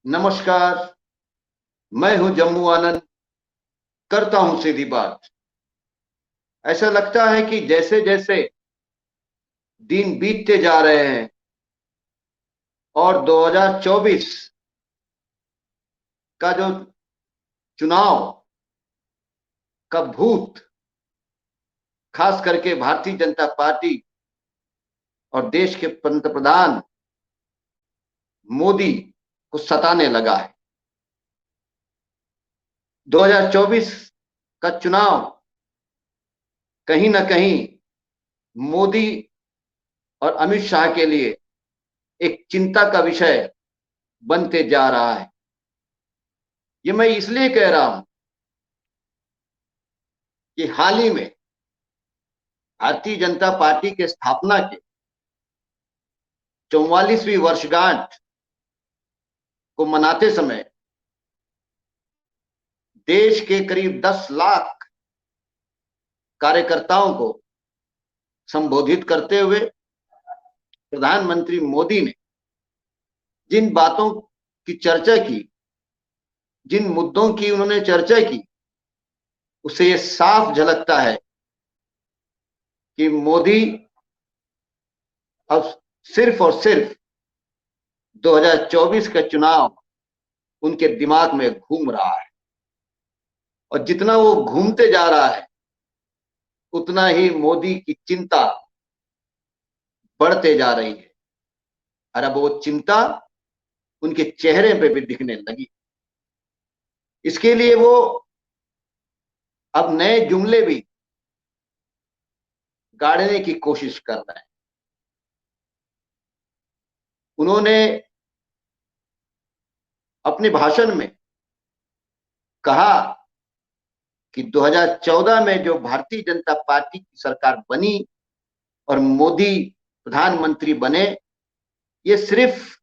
नमस्कार। मैं हूं जम्मू आनंद। करता हूं सीधी बात। ऐसा लगता है कि जैसे जैसे दिन बीतते जा रहे हैं और 2024 का जो चुनाव का भूत, खास करके भारतीय जनता पार्टी और देश के पंतप्रधान मोदी को सताने लगा है। 2024 का चुनाव कहीं ना कहीं मोदी और अमित शाह के लिए एक चिंता का विषय बनते जा रहा है। ये मैं इसलिए कह रहा हूं कि हाल ही में भारतीय जनता पार्टी के स्थापना के 44वीं वर्षगांठ को मनाते समय देश के करीब 10 लाख कार्यकर्ताओं को संबोधित करते हुए प्रधानमंत्री मोदी ने जिन बातों की चर्चा की, जिन मुद्दों की उन्होंने चर्चा की, उससे यह साफ झलकता है कि मोदी अब सिर्फ और सिर्फ 2024 का चुनाव उनके दिमाग में घूम रहा है। और जितना वो घूमते जा रहा है उतना ही मोदी की चिंता बढ़ते जा रही है। और अब वो चिंता उनके चेहरे पे भी दिखने लगी। इसके लिए वो अब नए जुमले भी गाड़ने की कोशिश कर रहे हैं। उन्होंने अपने भाषण में कहा कि 2014 में जो भारतीय जनता पार्टी की सरकार बनी और मोदी प्रधानमंत्री बने, ये सिर्फ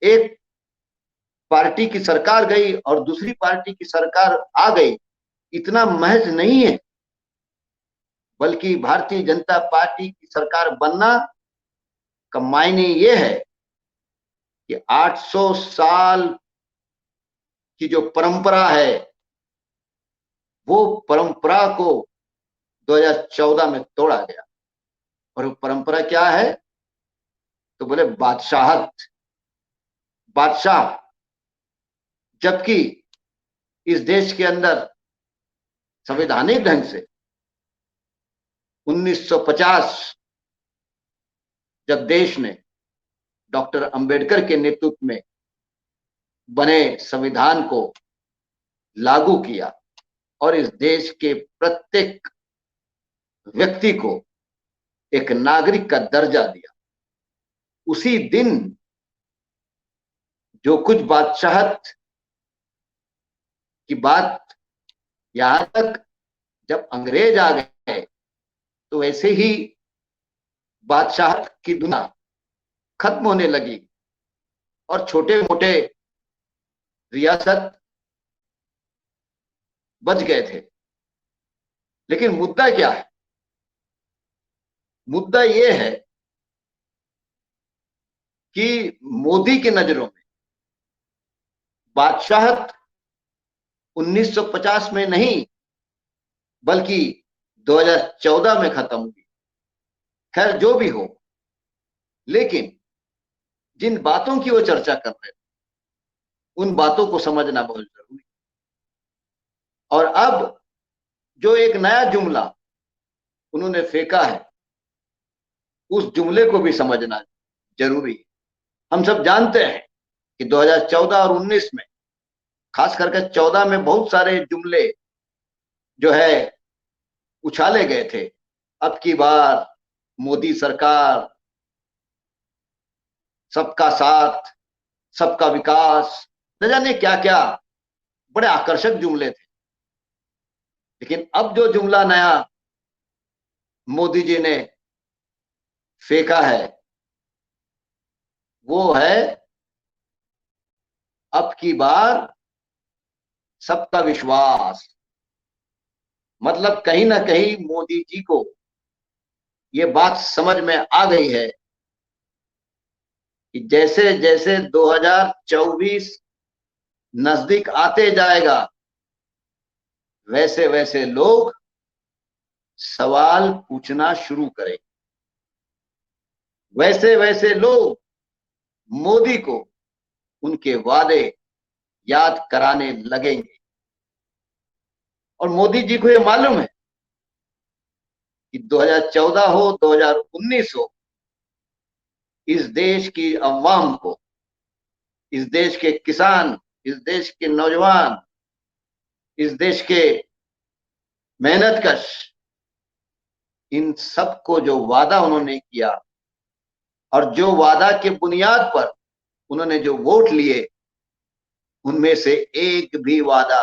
एक पार्टी की सरकार गई और दूसरी पार्टी की सरकार आ गई, इतना महज नहीं है, बल्कि भारतीय जनता पार्टी की सरकार बनना का मायने ये है कि 800 साल की जो परंपरा है वो परंपरा को 2014 में तोड़ा गया। और वो परंपरा क्या है? तो बोले बादशाहत, बादशाह। जबकि इस देश के अंदर संवैधानिक ढंग से 1950 जब देश ने डॉक्टर अंबेडकर के नेतृत्व में बने संविधान को लागू किया और इस देश के प्रत्येक व्यक्ति को एक नागरिक का दर्जा दिया, उसी दिन जो कुछ बादशाहत की बात, यहां तक जब अंग्रेज आ गए तो वैसे ही बादशाहत की दुनिया खत्म होने लगी और छोटे मोटे रियासत बच गए थे। लेकिन मुद्दा क्या है? मुद्दा यह है कि मोदी की नजरों में बादशाहत 1950 में नहीं बल्कि 2014 में खत्म हुई। खैर जो भी हो, लेकिन जिन बातों की वो चर्चा कर रहे थे उन बातों को समझना बहुत जरूरी। और अब जो एक नया जुमला उन्होंने फेंका है, उस जुमले को भी समझना जरूरी है। हम सब जानते हैं कि 2014 और 19 में, खास करके 14 में बहुत सारे जुमले जो है उछाले गए थे। अब की बार मोदी सरकार, सबका साथ, सबका विकास, न जाने क्या क्या बड़े आकर्षक जुमले थे। लेकिन अब जो जुमला नया मोदी जी ने फेंका है वो है अब की बार सबका विश्वास। मतलब कहीं ना कहीं मोदी जी को ये बात समझ में आ गई है कि जैसे जैसे 2024 नजदीक आते जाएगा, वैसे वैसे लोग सवाल पूछना शुरू करें, वैसे वैसे लोग मोदी को उनके वादे याद कराने लगेंगे। और मोदी जी को ये मालूम है कि 2014 हो 2019 हो, इस देश की अवाम को, इस देश के किसान, इस देश के नौजवान, इस देश के मेहनतकश, इन सबको जो वादा उन्होंने किया और जो वादा के बुनियाद पर उन्होंने जो वोट लिए, उनमें से एक भी वादा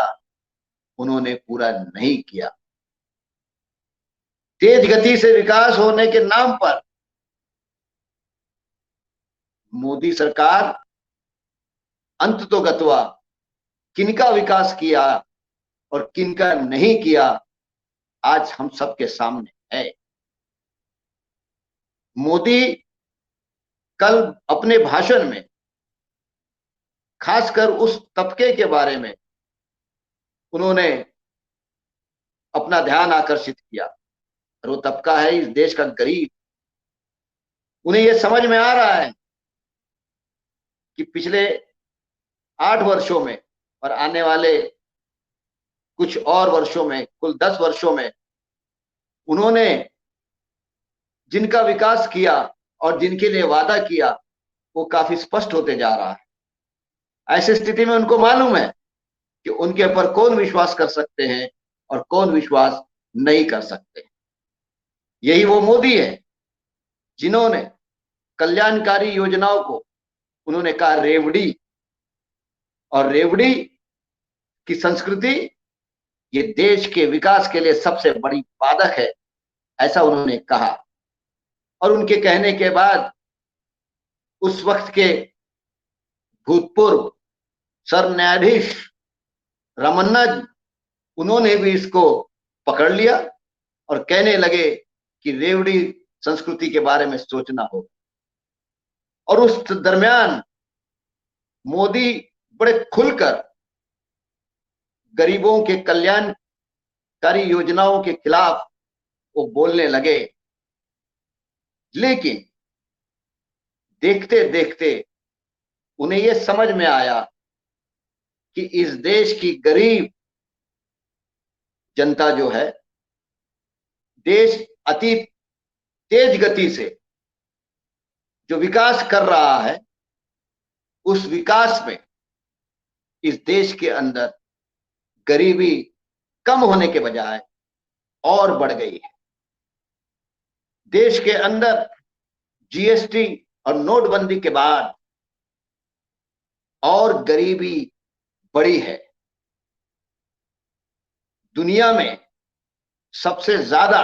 उन्होंने पूरा नहीं किया। तेज गति से विकास होने के नाम पर मोदी सरकार अंत तो गतवा किनका विकास किया और किनका नहीं किया, आज हम सबके सामने है। मोदी कल अपने भाषण में खासकर उस तबके के बारे में उन्होंने अपना ध्यान आकर्षित किया, और वो तबका है इस देश का गरीब। उन्हें यह समझ में आ रहा है कि पिछले 8 वर्षों में और आने वाले कुछ और वर्षों में, कुल 10 वर्षों में, उन्होंने जिनका विकास किया और जिनके लिए वादा किया, वो काफी स्पष्ट होते जा रहा है। ऐसी स्थिति में उनको मालूम है कि उनके ऊपर कौन विश्वास कर सकते हैं और कौन विश्वास नहीं कर सकते। यही वो मोदी है जिन्होंने कल्याणकारी योजनाओं को उन्होंने कहा रेवड़ी, और रेवड़ी की संस्कृति ये देश के विकास के लिए सबसे बड़ी बाधक है, ऐसा उन्होंने कहा। और उनके कहने के बाद उस वक्त के भूतपूर्व सर न्यायाधीश रमन्ना, उन्होंने भी इसको पकड़ लिया और कहने लगे कि रेवड़ी संस्कृति के बारे में सोचना होगा। और उस दरमियान मोदी बड़े खुलकर गरीबों के कल्याणकारी योजनाओं के खिलाफ वो बोलने लगे। लेकिन देखते देखते उन्हें यह समझ में आया कि इस देश की गरीब जनता जो है, देश अति तेज गति से जो विकास कर रहा है, उस विकास में इस देश के अंदर गरीबी कम होने के बजाय और बढ़ गई है। देश के अंदर जीएसटी और नोटबंदी के बाद और गरीबी बढ़ी है। दुनिया में सबसे ज्यादा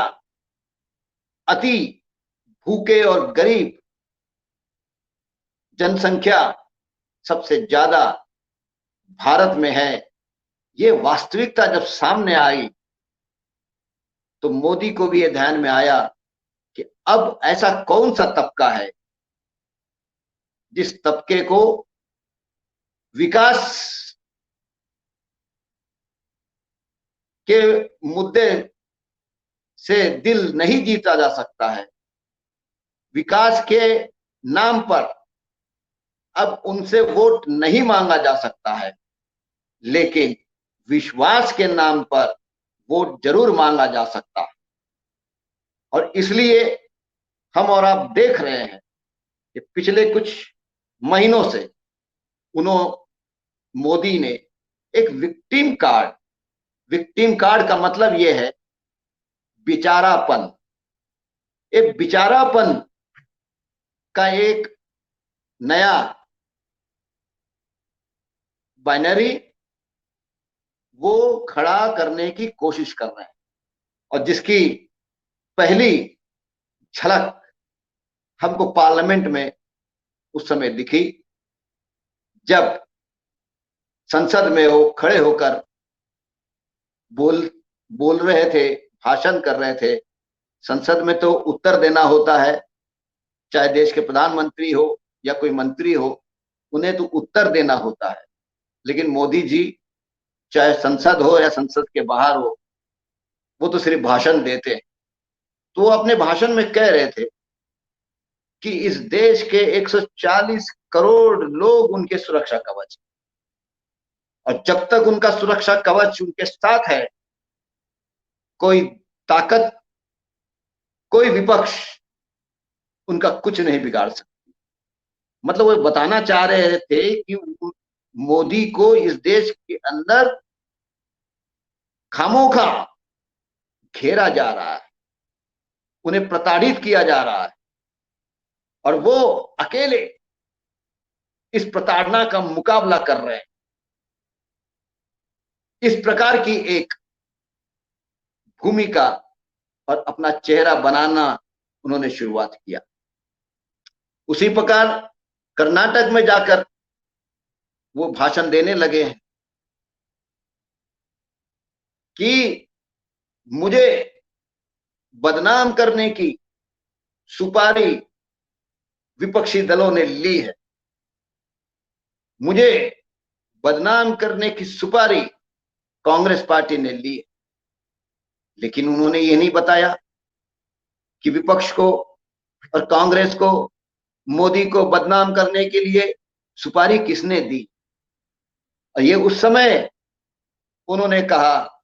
अति भूखे और गरीब जनसंख्या सबसे ज्यादा भारत में है। ये वास्तविकता जब सामने आई तो मोदी को भी ये ध्यान में आया कि अब ऐसा कौन सा तबका है जिस तबके को विकास के मुद्दे से दिल नहीं जीता जा सकता है। विकास के नाम पर अब उनसे वोट नहीं मांगा जा सकता है, लेकिन विश्वास के नाम पर वोट जरूर मांगा जा सकता है। और इसलिए हम और आप देख रहे हैं कि पिछले कुछ महीनों से मोदी ने एक विक्टिम कार्ड का मतलब यह है बेचारापन। एक बेचारापन का एक नया बाइनरी वो खड़ा करने की कोशिश कर रहे हैं, और जिसकी पहली झलक हमको पार्लियामेंट में उस समय दिखी जब संसद में वो खड़े होकर बोल रहे थे, भाषण कर रहे थे। संसद में तो उत्तर देना होता है, चाहे देश के प्रधानमंत्री हो या कोई मंत्री हो, उन्हें तो उत्तर देना होता है। लेकिन मोदी जी, चाहे संसद हो या संसद के बाहर हो, वो तो सिर्फ भाषण देते हैं। तो वो अपने भाषण में कह रहे थे कि इस देश के 140 करोड़ लोग उनके सुरक्षा कवच, और जब तक उनका सुरक्षा कवच उनके साथ है, कोई ताकत, कोई विपक्ष उनका कुछ नहीं बिगाड़ सकती। मतलब वो बताना चाह रहे थे कि मोदी को इस देश के अंदर खामोखा घेरा जा रहा है, उन्हें प्रताड़ित किया जा रहा है, और वो अकेले इस प्रताड़ना का मुकाबला कर रहे हैं। इस प्रकार की एक भूमिका और अपना चेहरा बनाना उन्होंने शुरुआत किया। उसी प्रकार कर्नाटक में जाकर वो भाषण देने लगे हैं कि मुझे बदनाम करने की सुपारी विपक्षी दलों ने ली है, मुझे बदनाम करने की सुपारी कांग्रेस पार्टी ने ली है। लेकिन उन्होंने ये नहीं बताया कि विपक्ष को और कांग्रेस को, मोदी को बदनाम करने के लिए सुपारी किसने दी। और ये उस समय उन्होंने कहा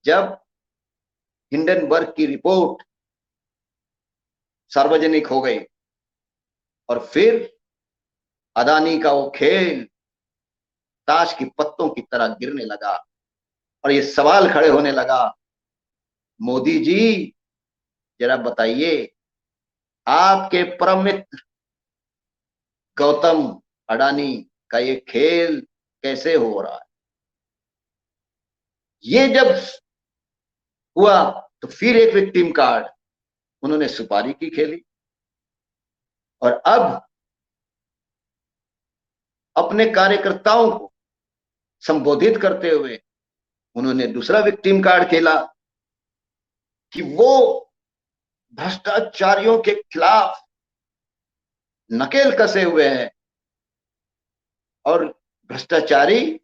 जब हिंडनबर्ग की रिपोर्ट सार्वजनिक हो गई और फिर अदानी का वो खेल ताश की पत्तों की तरह गिरने लगा, और ये सवाल खड़े होने लगा, मोदी जी जरा बताइए, आपके परम मित्र गौतम अडानी का ये खेल कैसे हो रहा है। ये जब हुआ तो फिर एक विक्टिम कार्ड उन्होंने सुपारी की खेली, और अब अपने कार्यकर्ताओं को संबोधित करते हुए उन्होंने दूसरा विक्टिम कार्ड खेला कि वो भ्रष्टाचारियों के खिलाफ नकेल कसे हुए हैं, और भ्रष्टाचारी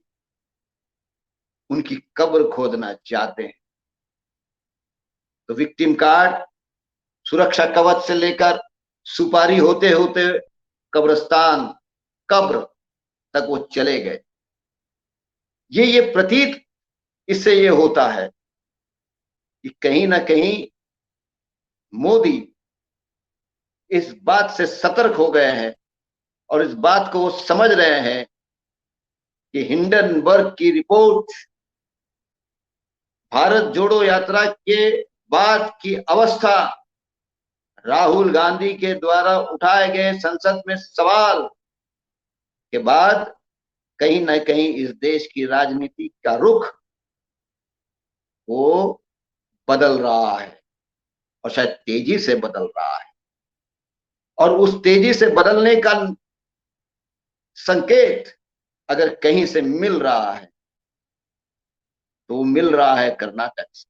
उनकी कब्र खोदना चाहते हैं। तो विक्टिम कार्ड, सुरक्षा कवच से लेकर सुपारी होते होते कब्रिस्तान, कब्र तक वो चले गए। ये प्रतीत इससे ये होता है कि कहीं ना कहीं मोदी इस बात से सतर्क हो गए हैं, और इस बात को वो समझ रहे हैं कि हिंडनबर्ग की रिपोर्ट, भारत जोड़ो यात्रा के बाद की अवस्था, राहुल गांधी के द्वारा उठाए गए संसद में सवाल के बाद कहीं ना कहीं इस देश की राजनीति का रुख वो बदल रहा है, और शायद तेजी से बदल रहा है। और उस तेजी से बदलने का संकेत अगर कहीं से मिल रहा है तो मिल रहा है कर्नाटक से।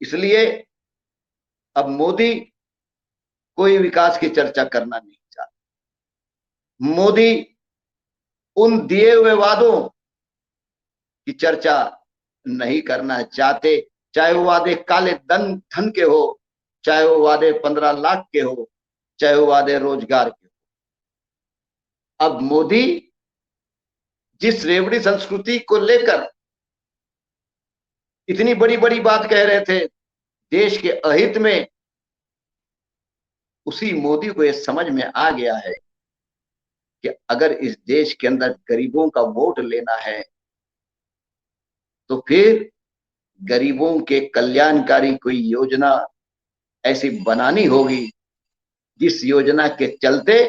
इसलिए अब मोदी कोई विकास की चर्चा करना नहीं चाहते। मोदी उन दिए हुए वादों की चर्चा नहीं करना चाहते, चाहे वो वादे काले धन के हो, चाहे वो वादे 15 लाख के हो, चाहे वो वादे रोजगार के हो। अब मोदी जिस रेवड़ी संस्कृति को लेकर इतनी बड़ी बड़ी बात कह रहे थे देश के अहित में, उसी मोदी को यह समझ में आ गया है कि अगर इस देश के अंदर गरीबों का वोट लेना है तो फिर गरीबों के कल्याणकारी कोई योजना ऐसी बनानी होगी जिस योजना के चलते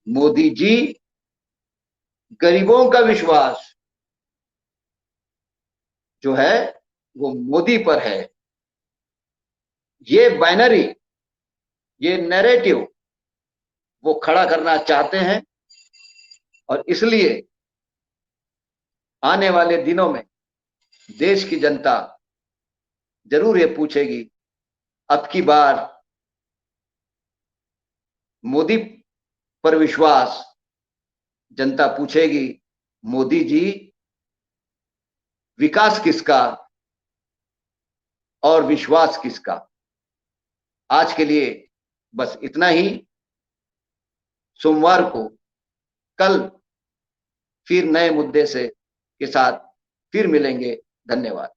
मोदी जी गरीबों का विश्वास जो है वो मोदी पर है। ये बाइनरी, ये नैरेटिव वो खड़ा करना चाहते हैं, और इसलिए आने वाले दिनों में देश की जनता जरूर ये पूछेगी अब की बार मोदी पर विश्वास, जनता पूछेगी मोदी जी विकास किसका और विश्वास किसका। आज के लिए बस इतना ही। सोमवार को, कल फिर नए मुद्दे से के साथ फिर मिलेंगे। धन्यवाद।